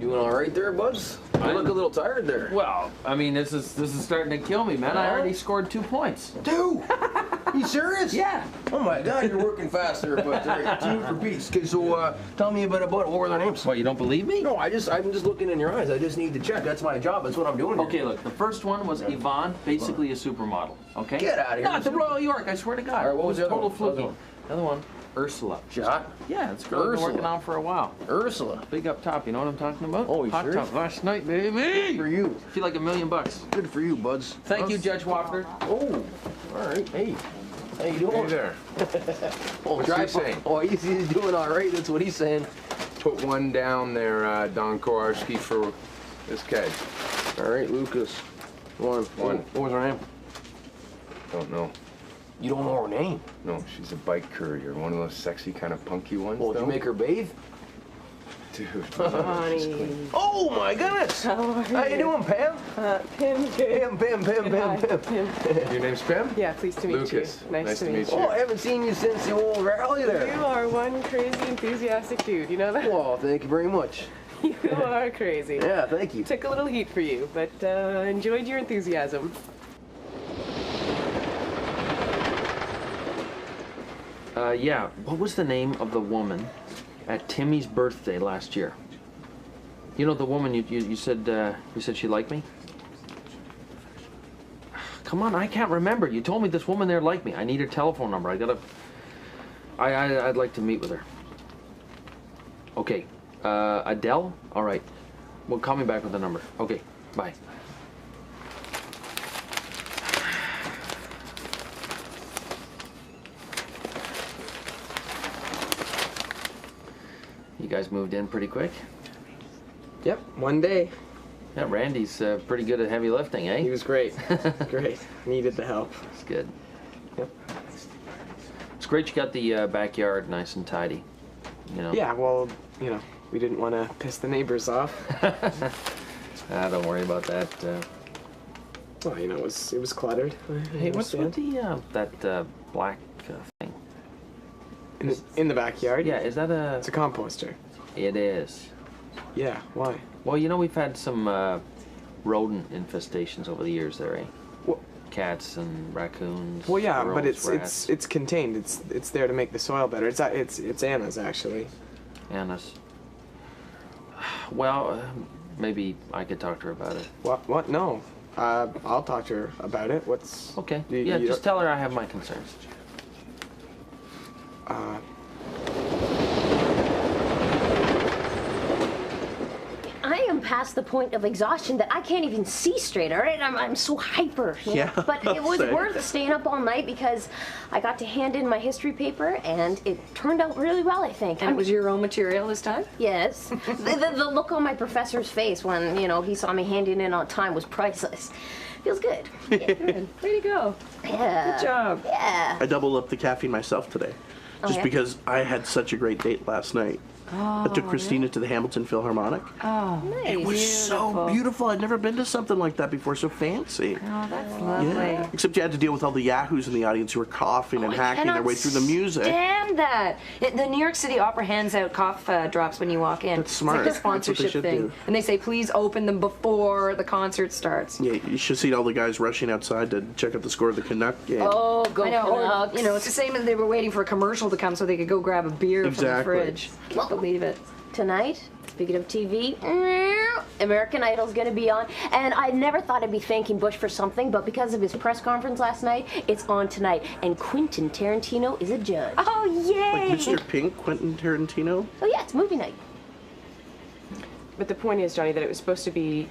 Doing all right there, Buds? You look a little tired there. Well, I mean, this is starting to kill me, man. I already scored 2 points. 2? You serious? Yeah. Oh my God, you're working faster, but 2 for Pete's. Okay, so tell me a bit about what were their names? What, you don't believe me? No, I'm just looking in your eyes. I just need to check. That's my job. That's what I'm doing. Okay, look, the first one was Yvonne, basically a supermodel. Okay. Get out of here. No, at the Royal York. I swear to God. All right, what was the other total one? fluky. The other one, Ursula. Shot. Yeah, it's girl I've been working on for a while. Ursula. Big up top, you know what I'm talking about? Oh, you Hot serious? top last night, baby. Good for you. Feel like $1 million. Good for you, Buds. Thank you, Judge Walker. Oh, all right. Hey, how you doing? Hey there. Oh, What's he saying? Oh, he's doing all right. That's what he's saying. Put one down there, Don Kowarski, for this keg. All right, Lucas. One. What was her name? Don't know. You don't know her name? No, she's a bike courier. One of those sexy kind of punky ones, Well, did though. you make her bathe? Dude. Honey. Oh my goodness! How are How you doing, Pam? Pim, good. Pam. Your name's Pam? Yeah, pleased to meet Lucas. you. Nice to meet Oh, I haven't seen you since the old rally there. You are one crazy, enthusiastic dude. You know that? Well, thank you very much. You are crazy. Yeah, thank you. Took a little heat for you, but enjoyed your enthusiasm. Yeah, what was the name of the woman at Timmy's birthday last year? You know the woman you said she liked me? Come on, I can't remember. You told me this woman there liked me. I need her telephone number. I'd like to meet with her. Okay, Adele? All right. Well, call me back with the number. Okay, bye. You guys moved in pretty quick? Yep, one day. Yeah, Randy's pretty good at heavy lifting, eh? He was great. Great. Needed the help. It's good. Yep. It's great you got the backyard nice and tidy. You know. Yeah, well, you know, we didn't want to piss the neighbors off. Don't worry about that. Well, you know, it was cluttered. Hey, what's with the that black thing? In the backyard? Yeah, is that a? It's a composter. It is. Yeah, why? Well, you know we've had some rodent infestations over the years there, eh? Well, Cats and raccoons. well, yeah, but squirrels, it's contained. It's there to make the soil better. It's Anna's actually. Anna's. Well, maybe I could talk to her about it. What? No. I'll talk to her about it. What's? Okay. Yeah, just tell her I have my concerns. I am past the point of exhaustion that I can't even see straight, all right? I'm so hyper. You know? Yeah, But it was same. worth staying up all night because I got to hand in my history paper and it turned out really well, I think. And it was your own material this time? Yes. The look on my professor's face when, you know, he saw me handing in on time was priceless. Feels good. Yeah. Good. Way to go. Yeah. Good job. Yeah. I doubled up the caffeine myself today. Just yeah? because I had such a great date last night. I took Christina to the Hamilton Philharmonic. Oh, Nice. It was so beautiful. I'd never been to something like that before, so fancy. Oh, that's lovely. Yeah. Except you had to deal with all the yahoos in the audience who were coughing and hacking their way through the music. Stand that. The New York City Opera hands out cough drops when you walk in. That's smart. It's like a That's what they sponsorship should thing. do. And they say, please open them before the concert starts. Yeah, you should see all the guys rushing outside to check out the score of the Canuck game. Oh, go I know, Canucks. or, you know, it's the same as they were waiting for a commercial to come so they could go grab a beer from the Exactly. fridge. Can't believe it. Tonight, speaking of TV, American Idol's gonna be on, and I never thought I'd be thanking Bush for something, but because of his press conference last night, it's on tonight, and Quentin Tarantino is a judge. Oh, yay! Like Mr. Pink, Quentin Tarantino. Oh yeah, it's movie night. But the point is, Johnny, that it was supposed to be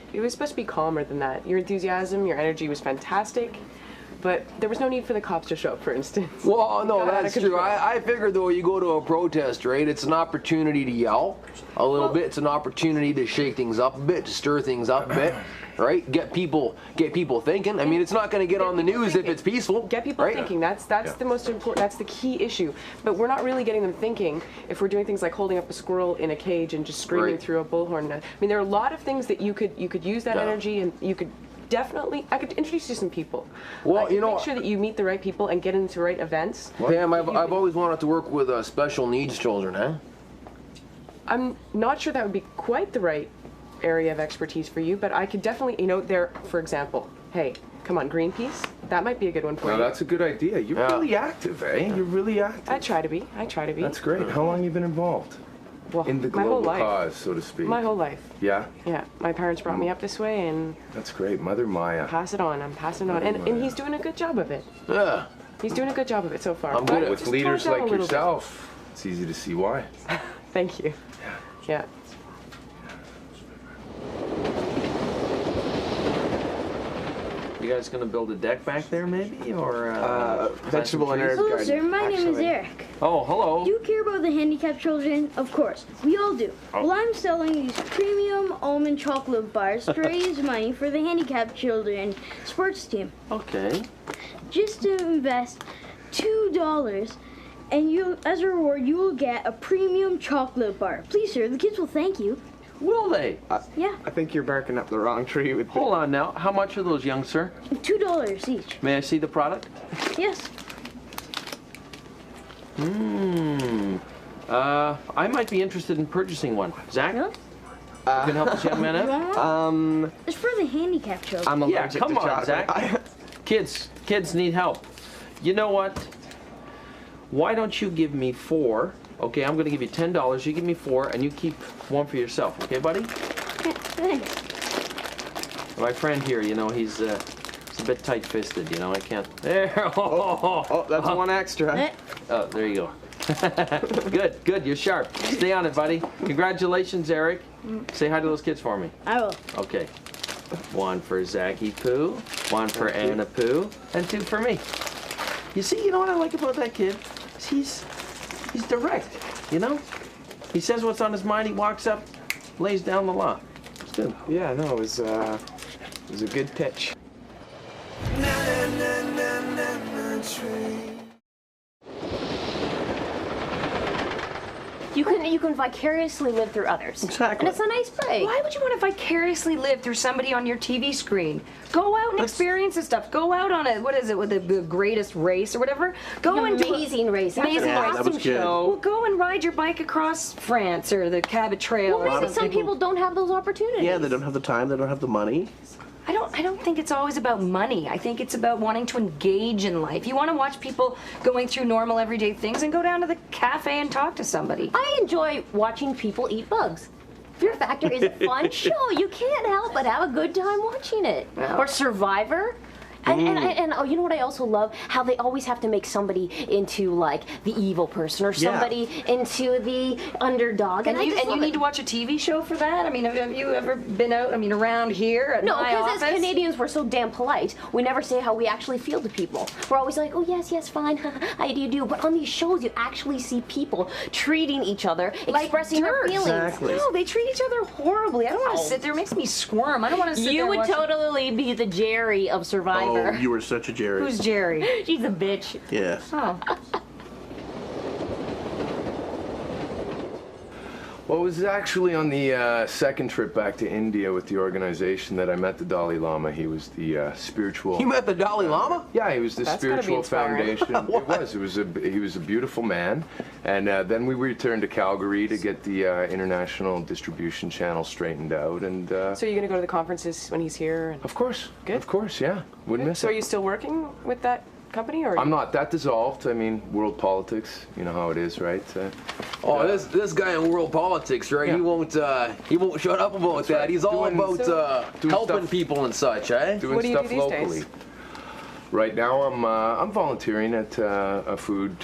calmer than that. Your enthusiasm, your energy was fantastic, but there was no need for the cops to show up, for instance. Well, no, Got out of that's true. control. I figured, though, you go to a protest, right? It's an opportunity to yell a little bit. It's an opportunity to shake things up a bit, to stir things up a bit, right? Get people thinking. I mean, it's not going to get on the news if it's peaceful. Get people right? thinking. That's the most important. That's the key issue. But we're not really getting them thinking if we're doing things like holding up a squirrel in a cage and just screaming Right. through a bullhorn. I mean, there are a lot of things that you could use that Yeah. energy, and you could definitely. I could introduce you to some people. Well, you know, make sure that you meet the right people and get into the right events. Pam, I've always wanted to work with special needs children, eh? I'm not sure that would be quite the right area of expertise for you, but I could definitely, there, for example, hey, come on, Greenpeace, that might be a good one for Now you. that's a good idea. You're really active, eh? You're really active. I try to be. That's great. How long you been involved? Well, In the my whole global life. cause, so to speak. My whole life. Yeah? Yeah, my parents brought me up this way, and That's great. Mother Maya. pass it on. I'm passing it on, and he's doing a good job of it. Yeah. He's doing a good job of it so far. I'm But good at- With just leaders tone it down like a little bit. yourself, it's easy to see why. Thank you. Yeah. You guys gonna build a deck back there, maybe, or Vegetable and herb Hello, garden. sir. My name is actually. Eric. Oh, hello. Do you care about the handicapped children? Of course. We all do. Well, I'm selling these premium almond chocolate bars to raise money for the handicapped children sports team. Okay. Just to invest $2, and you, as a reward, you will get a premium chocolate bar. Please, sir, the kids will thank you. Will they? Yeah, I think you're barking up the wrong tree with Hold on now. How much are those, young sir? $2 each. May I see the product? Yes. I might be interested in purchasing one. Zach, Really? you can help this young man You out? want one? It's for the handicapped children. I'm Yeah, allergic come to on, chocolate. Zach. Kids need help. You know what? Why don't you give me 4? Okay, I'm gonna give you $10. You give me 4, and you keep one for yourself. Okay, buddy? Thanks. My friend here, he's a bit tight-fisted. I can't. There. Oh, That's one extra. Eh, oh, there you go. Good. You're sharp. Stay on it, buddy. Congratulations, Eric. Say hi to those kids for me. I will. Okay. 1 for Zachy Poo, 1 for Anna Poo, and 2 for me. You see, you know what I like about that kid? He's direct, He says what's on his mind, he walks up, lays down the law. It's good. Yeah, no, it was a good pitch. You can vicariously live through others. Exactly. And it's a nice break. Why would you want to vicariously live through somebody on your TV screen? Go out and experience this stuff. Go out on with the greatest race or whatever. Go and do Amazing race. That's Amazing an race. that awesome was good. show. Well, go and ride your bike across France or the Cabot Trail. Well, or maybe some people don't have those opportunities. Yeah, they don't have the time, they don't have the money. I don't think it's always about money. I think it's about wanting to engage in life. You want to watch people going through normal everyday things, and go down to the cafe and talk to somebody. I enjoy watching people eat bugs. Fear Factor is a fun show. You can't help but have a good time watching it. Well. Or Survivor. And oh, you know what I also love? How they always have to make somebody into like the evil person or somebody into the underdog. And I you just love need it. to watch a TV show for that? I mean, have you ever been out, around here at No, my because office? as Canadians, we're so damn polite. We never say how we actually feel to people. We're always like, oh, yes, fine, how do you do? But on these shows, you actually see people treating each other, expressing their dirt. feelings. Exactly. No, they treat each other horribly. I don't want to sit there. It makes me squirm. I don't want to sit there You and would watch totally be the Jerry of Survivor. Oh, you were such a Jerry. Who's Jerry? She's a bitch. Yes. Oh. Well, it was actually on the second trip back to India with the organization that I met the Dalai Lama. He was the spiritual. You met the Dalai Lama? Yeah, he was the That's gotta be spiritual inspiring. foundation. He was a beautiful man, and then we returned to Calgary to get the international distribution channel straightened out, and So you're gonna go to the conferences when he's here? And of course, Good. of course, yeah, wouldn't miss so it. are you still working with that company, or? I'm not. That dissolved. I mean, world politics. You know how it is, right? Oh, this guy in world politics, right? Yeah. He won't shut up about that. right. He's all Doing- about doing helping stuff. people and such, eh? Doing What do you stuff do these locally. days? Right now, I'm volunteering at a food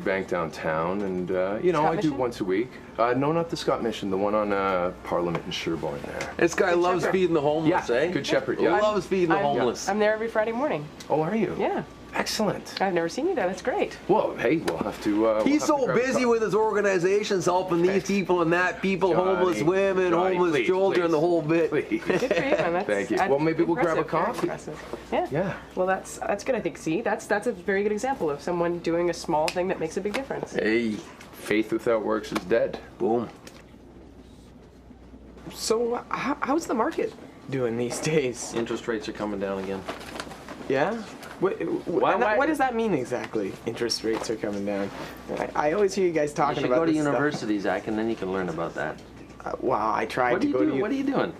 bank downtown, and I Scott do Mission? once a week. No, not the Scott Mission, the one on Parliament in Sherborne there. This guy loves Shepherd. feeding the homeless, Yeah, eh? Good Shepherd. Yeah. Loves feeding the homeless. I'm there every Friday morning. Oh, are you? Yeah. Excellent. I've never seen you there. That's great. Well, hey, we'll have to. He's we'll have to so grab a busy coffee. with his organizations helping these people and that people, homeless Johnny, women, Johnny, homeless please, children, please. the whole bit. Please. Good for you, man. That's, Thank you. that's Well, maybe we'll grab a impressive, very coffee. impressive. Yeah. Yeah. Well, that's good. I think. See, that's a very good example of someone doing a small thing that makes a big difference. Hey, Faith without works is dead. boom. So how's the market doing these days? Interest rates are coming down again. Yeah. What why- does that mean exactly? Interest rates are coming down. I always hear you guys You talking should about go to this stuff. university, Zach, and then you can learn about that. Well, I tried What are to you go doing? to. What are you doing?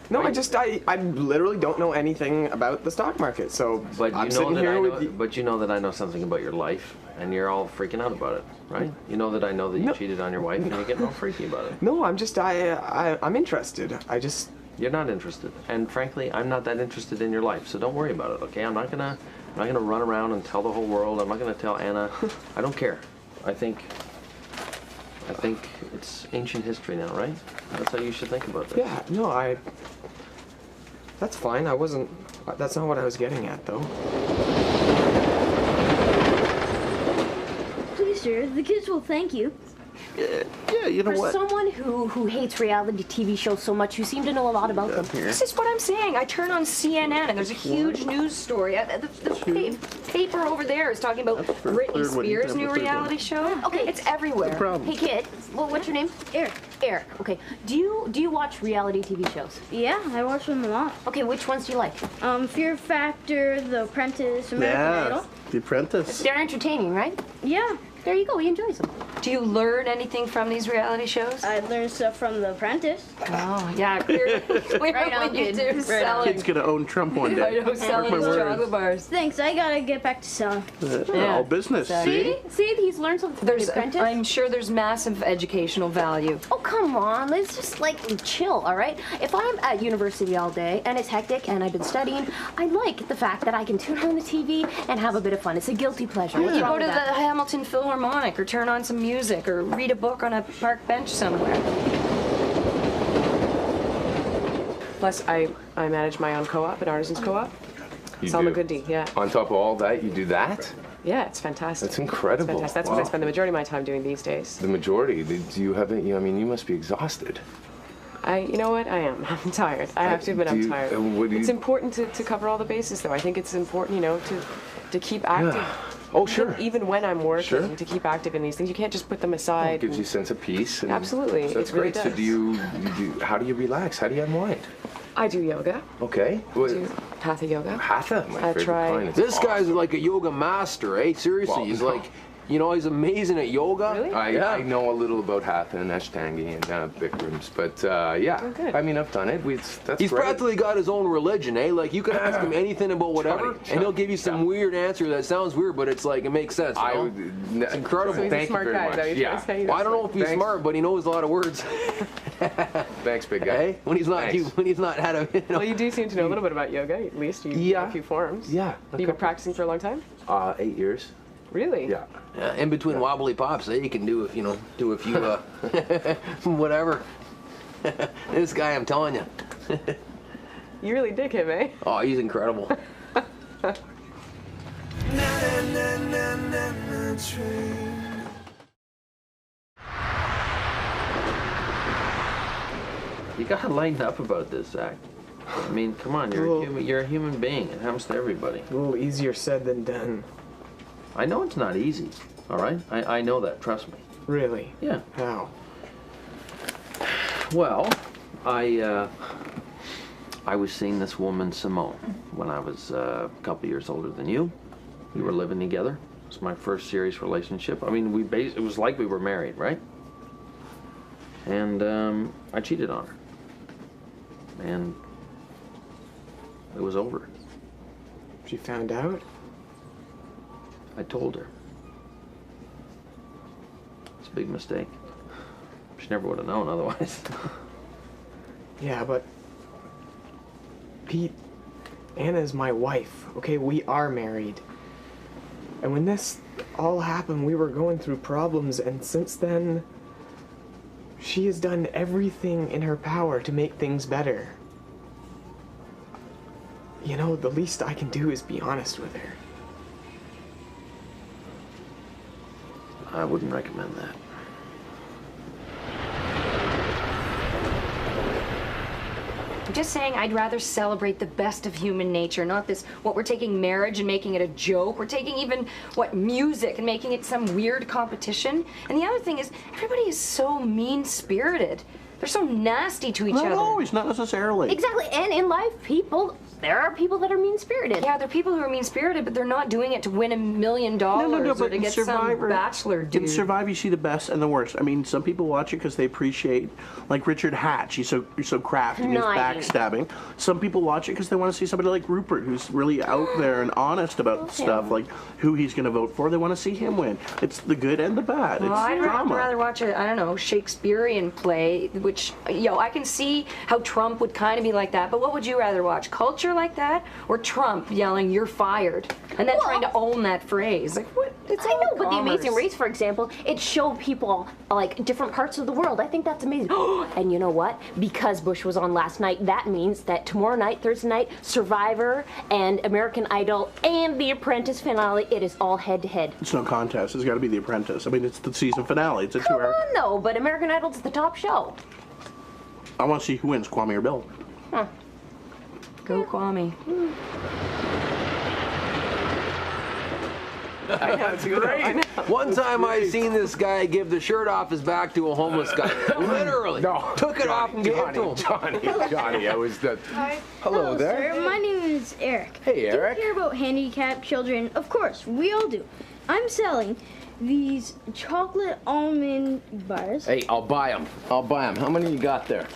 No, I literally don't know anything about the stock market. So But I'm you know sitting that here I with know. you. But you know that I know something about your life, and you're all freaking out about it, right? You know that I know that you No. cheated on your wife, and you're getting all freaky about it. No, I'm just I'm interested. I just You're not interested, and frankly, I'm not that interested in your life. So don't worry about it, okay? I'm not gonna run around and tell the whole world. I'm not gonna tell Anna. I don't care. I think it's ancient history now, right? That's how you should think about this. yeah. No, That's fine. I wasn't. That's not what I was getting at, though. Please, sir, the kids will thank you. Yeah, you know For what? someone who hates reality TV shows so much, you seem to know a lot about them. This is what I'm saying. I turn on CNN and there's a huge news story. The paper over there is talking about Britney third one. You Spears' can have new the third reality show. Okay. It's everywhere. Problem. Hey kid, well, what's your name? Eric. Eric. Okay. Do you watch reality TV shows? Yeah, I watch them a lot. Okay, which ones do you like? Fear Factor, The Apprentice, American Yeah, Idol. The Apprentice. They're entertaining, right? Yeah, There you go. He enjoys them. Do you learn anything from these reality shows? I learned stuff from The Apprentice. Oh, yeah, clearly Right on, you kid. do. Right Selling. Kid's gonna own Trump one I day. know, selling Mark my his words. chocolate bars. Thanks, I gotta get back to selling. All business. See? See, he's learned something from There's, The Apprentice. I'm sure there's massive educational value. Oh, come on. Let's just, like, chill, all right? If I'm at university all day and it's hectic and I've been studying, I like the fact that I can tune on the TV and have a bit of fun. It's a guilty pleasure. What's You wrong go to with the that? Hamilton Philharmonic or turn on some music or read a book on a park bench somewhere. Plus, I manage my own co-op, an artisans co-op. You Salma do. Goody, yeah. On top of all that, you do that? Yeah, it's fantastic. That's incredible. It's fantastic. That's what I Wow. spend the majority of my time doing these days. The majority. Do you have it? I mean, you must be exhausted. You know what? I am. I'm tired. I have to admit, Do I'm you- tired. what do you- It's important to cover all the bases, though. I think it's important, to keep active. Oh, sure. Even when I'm working, Sure. to keep active in these things. You can't just put them It aside. gives you a sense of peace. And Absolutely, That's it really great. So does. how do you relax? How do you unwind? I do yoga. Okay. Well, Do hatha yoga. Hatha, my I favorite try- kind. It's This guy's awesome. like a yoga master, eh? Seriously, Well, he's no. like, he's amazing at yoga. Really? I know a little about Hatha and Ashtangi and Bikrams, but yeah, Oh, good. I mean, I've done it. That's He's great. practically got his own religion, eh? Like you can ask him anything about whatever, Johnny, and he'll give you some yeah. weird answer that sounds weird, but it's like it makes sense. You know? It's incredible. So he's Thank a smart you very guy, much. though. He's Yeah. trying to say Well, I don't know if he's Thanks. smart, but he knows a lot of words. Thanks, big guy. Eh? When he's not, Thanks. when he's not had a. Well, you do seem to know a little bit about yoga, at least. You Yeah. know a few forms. Yeah. You've been practicing for a long time? 8 years. Really? Yeah. In between wobbly pops, you can do a few whatever. This guy, I'm telling you. You really dig him, eh? Oh, he's incredible. You gotta lighten up about this, Zach. I mean, come on, you're a human being. It happens to everybody. A little easier said than done. I know it's not easy, all right? I know that, trust me. Really? Yeah. How? Well, I was seeing this woman, Simone, when I was a couple years older than you. We were living together. It was my first serious relationship. I mean, it was like we were married, right? And I cheated on her. And it was over. She found out? I told her. It's a big mistake. She never would have known otherwise. Yeah, but Pete, Anna's my wife, okay? We are married. And when this all happened, we were going through problems, and since then, she has done everything in her power to make things better. You know, the least I can do is be honest with her. I wouldn't recommend that. I'm just saying I'd rather celebrate the best of human nature, not this, what we're taking marriage and making it a joke. We're taking even, music and making it some weird competition. And the other thing is, everybody is so mean-spirited. They're so nasty to each Not other. always, not necessarily. Exactly, and in life, there are people that are mean-spirited. Yeah, they're people who are mean-spirited, but they're not doing it to win $1 million or but to in get Survivor, some bachelor dude. In Survivor, you see the best and the worst. I mean, some people watch it because they appreciate, like Richard Hatch. He's so crafty and he's Conniving. backstabbing. Some people watch it because they want to see somebody like Rupert, who's really out there and honest about stuff, like who he's going to vote for. They want to see him win. It's the good and the bad. Well, it's I'd drama. rather watch a, I don't know, Shakespearean play, which, I can see how Trump would kind of be like that, but what would you rather watch? Culture like that, or Trump yelling, "You're fired," and then trying to own that phrase? Like, what? It's I all know, but The Amazing commerce. Race, for example, it showed people like different parts of the world. I think that's amazing. And you know what? Because Bush was on last night, that means that tomorrow night, Thursday night, Survivor and American Idol and The Apprentice finale, it is all head-to-head. It's no contest. It's got to be The Apprentice. I mean, it's the season finale. It's a Come two-hour. on, though, but American Idol's the top show. I want to see who wins, Kwame or Bill. Go Kwame. That's great. One time I seen this guy give the shirt off his back to a homeless guy. Literally. Took it off and gave it to him. Johnny, I was the. Hi. Hello there. Sir. My name is Eric. Hey, Eric. Do you care about handicapped children? Of course, we all do. I'm selling these chocolate almond bars. Hey, I'll buy them. How many you got there?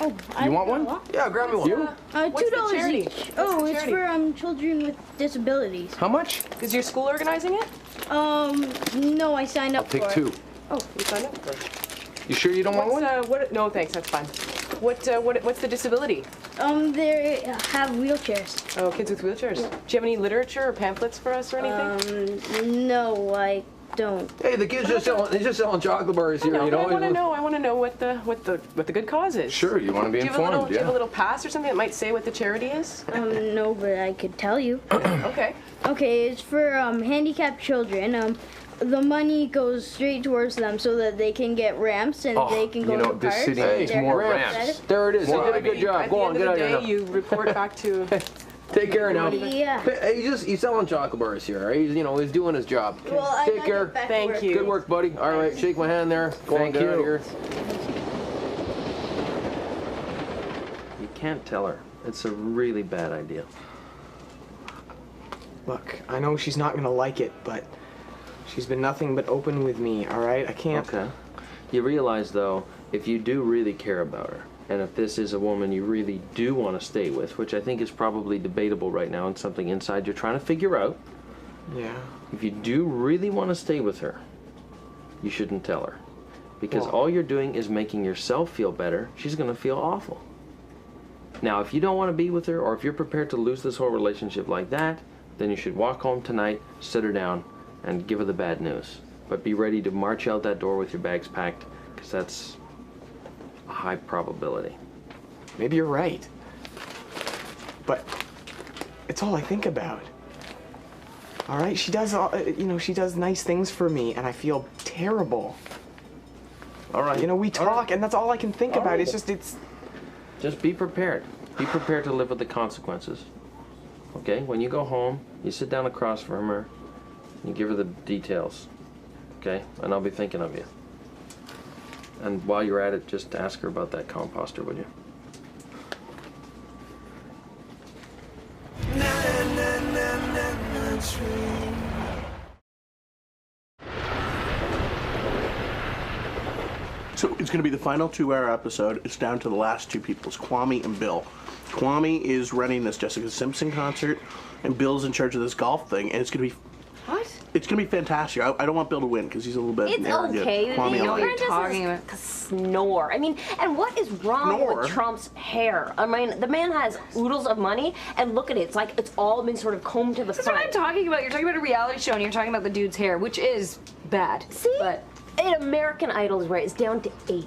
Oh, You want one? Yeah, grab me one. You? What's the $2 charity? each. What's Oh, the it's charity? for children with disabilities. How much? Is your school organizing it? No, I signed up Take for two. it. Oh, you signed up for it. You sure you don't want What's, one? no, thanks, that's fine. What's the disability? They have wheelchairs. Oh, kids with wheelchairs. Do you have any literature or pamphlets for us or anything? No, I don't. Hey, the kid's just selling chocolate bars here. No, You but know. I want to know what the good cause is. Sure, you want to be Do you have a informed, do you have a little pass or something that might say what the charity is? No, but I could tell you. Okay. Okay, it's for handicapped children. The money goes straight towards them so that they can get ramps and they can go you know, to this parks. city and needs they're more ramps. ramps. There it is. Well, They did I a good mean, job. At Go the on, end get of out the of here day, now. you report back to. Take care now. Yeah. Hey, he's selling chocolate bars here. Right? He's doing his job. Well, I Take gotta care. get back to Thank work. you. Good work, buddy. All right, shake my hand there. Go on, Thank get out of you. here. You can't tell her. It's a really bad idea. Look, I know she's not gonna like it, but she's been nothing but open with me, alright? I can't. Okay. You realize, though, if you do really care about her, and if this is a woman you really do want to stay with, which I think is probably debatable right now and something inside you're trying to figure out, Yeah. if you do really want to stay with her, you shouldn't tell her. Because Well- all you're doing is making yourself feel better. She's going to feel awful. Now, if you don't want to be with her, or if you're prepared to lose this whole relationship like that, then you should walk home tonight, sit her down, and give her the bad news. But be ready to march out that door with your bags packed, because that's a high probability. Maybe you're right. But it's all I think about. Alright, she does she does nice things for me and I feel terrible. All right. You know, we talk and that's all I can think about. right. It's just Just be prepared. Be prepared to live with the consequences. Okay? When you go home, you sit down across from her, you give her the details. Okay? And I'll be thinking of you. And while you're at it, just ask her about that composter, would you? So it's going to be the final 2-hour episode. It's down to the last two people. It's Kwame and Bill. Kwame is running this Jessica Simpson concert, and Bill's in charge of this golf thing, and it's going to be What? it's going to be fantastic. I don't want Bill to win because he's a little bit It's arrogant. okay. Kwame, The I like. apprentice talking is about. snore. I mean, and what is wrong Snore? with Trump's hair? I mean, the man has oodles of money, and look at it. It's like it's all been sort of combed to the That's what I'm front. talking about. You're talking about a reality show and you're talking about the dude's hair, which is bad. See? But In American Idol is right. It's down to 8. 8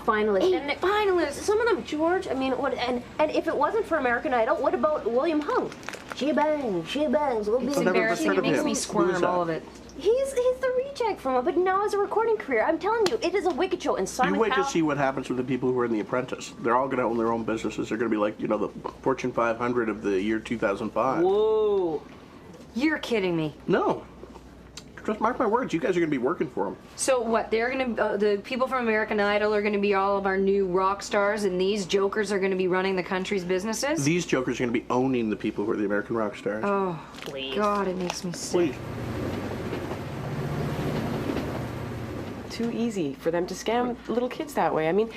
finalists. And finalists. some of them, George. I mean, what? And if it wasn't for American Idol, what about William Hung? She bangs. We'll be It's I've never embarrassing. heard It of makes him. me Who is squirm, that? all of it. He's the reject from it, but now has a recording career. I'm telling you, it is a wicked show. And Simon You wait to Cowell- see what happens with the people who are in The Apprentice. They're all going to own their own businesses. They're going to be like, the Fortune 500 of the year 2005. Whoa. You're kidding me. No. mark my words, you guys are going to be working for them. So what? They're gonna the people from American Idol are gonna be all of our new rock stars, and these jokers are gonna be running the country's businesses. These jokers are going to be owning the people who are the American rock stars. Oh, Please. God, it makes me sick. Please. Too easy for them to scam little kids that way. I mean,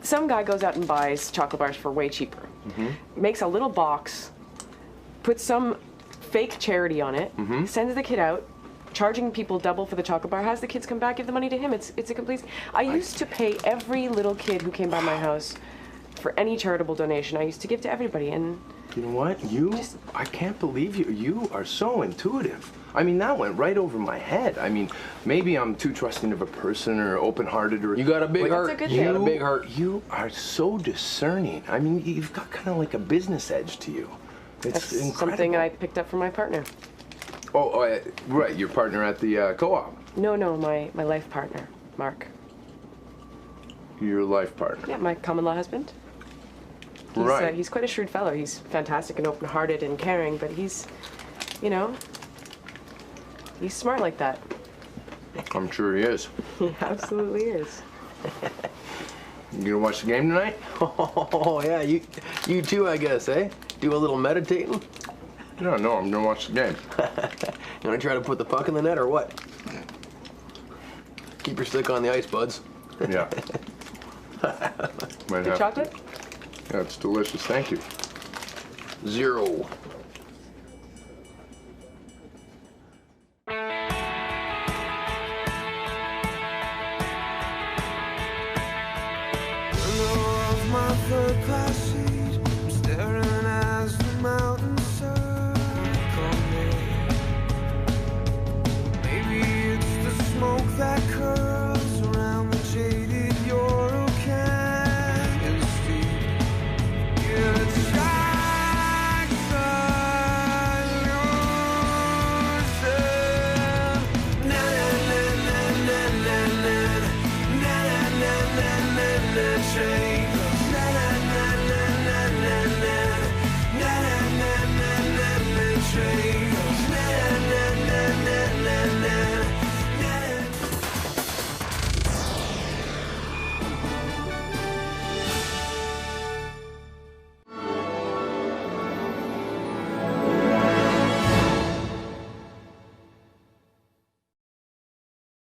some guy goes out and buys chocolate bars for way cheaper, makes a little box, puts some fake charity on it, sends the kid out, charging people double for the chocolate bar, has the kids come back, give the money to him. It's a complete. I used to pay every little kid who came by my house for any charitable donation. I used to give to everybody, and You know what? I can't believe you. You are so intuitive. I mean, that went right over my head. I mean, maybe I'm too trusting of a person or open-hearted or... You got a big heart. That's a good You thing. got a big heart. You are so discerning. I mean, you've got kind of like a business edge to you. It's that's incredible. something I picked up from my partner. Oh, right, your partner at the co-op. No, my life partner, Mark. Your life partner. Yeah, my common law husband. Right. He's quite a shrewd fellow. He's fantastic and open-hearted and caring, but he's, you know, he's smart like that. I'm sure he is. He absolutely is. You gonna watch the game tonight? Oh yeah, you too, I guess, eh? Do a little meditating. No, I'm gonna watch the game. You wanna try to put the puck in the net or what? Keep your stick on the ice, buds. Yeah. Might Good have chocolate? to. Yeah, it's delicious. Thank you. 0. Window of my third class